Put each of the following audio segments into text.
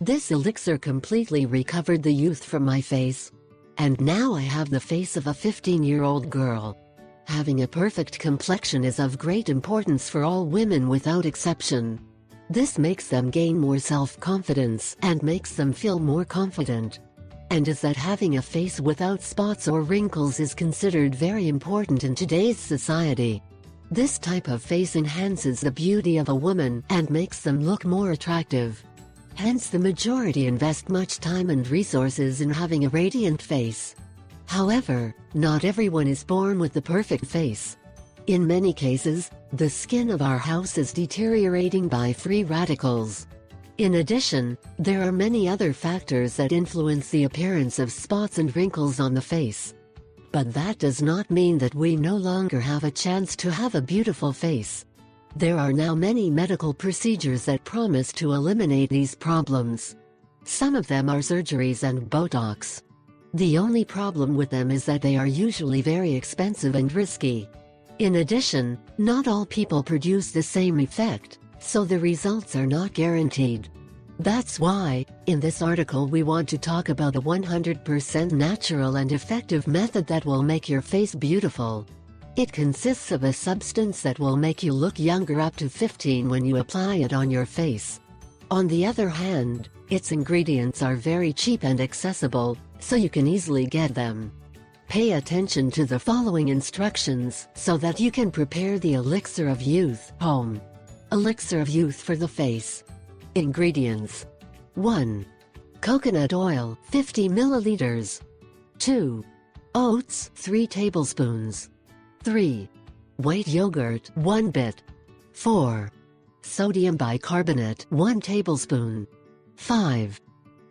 This elixir completely recovered the youth from my face. And now I have the face of a 15-year-old girl. Having a perfect complexion is of great importance for all women without exception. This makes them gain more self-confidence and makes them feel more confident. And is that having a face without spots or wrinkles is considered very important in today's society. This type of face enhances the beauty of a woman and makes them look more attractive. Hence the majority invest much time and resources in having a radiant face. However, not everyone is born with the perfect face. In many cases, the skin of our house is deteriorating by free radicals. In addition, there are many other factors that influence the appearance of spots and wrinkles on the face. But that does not mean that we no longer have a chance to have a beautiful face. There are now many medical procedures that promise to eliminate these problems. Some of them are surgeries and Botox. The only problem with them is that they are usually very expensive and risky. In addition, not all people produce the same effect, so the results are not guaranteed. That's why, in this article we want to talk about a 100% natural and effective method that will make your face beautiful. It consists of a substance that will make you look younger up to 15 when you apply it on your face. On the other hand, its ingredients are very cheap and accessible, so you can easily get them. Pay attention to the following instructions so that you can prepare the elixir of youth home. Elixir of youth for the face. Ingredients: 1. Coconut oil 50 milliliters. 2. Oats 3 tablespoons. 3. White yogurt 1 bit. 4. Sodium bicarbonate 1 tablespoon. 5.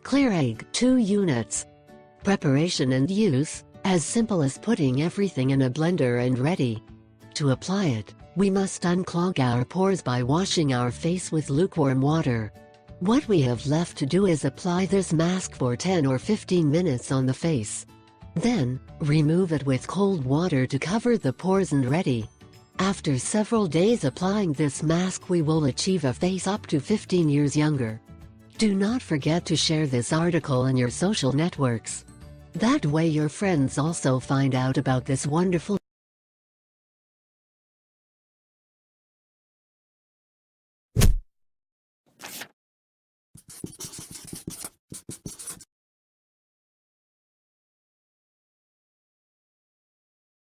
Clear egg 2 units. Preparation and use: as simple as putting everything in a blender and ready. To apply it, we must unclog our pores by washing our face with lukewarm water. What we have left to do is apply this mask for 10 or 15 minutes on the face. Then, remove it with cold water to cover the pores and ready. After several days applying this mask, we will achieve a face up to 15 years younger. Do not forget to share this article in your social networks. That way your friends also find out about this wonderful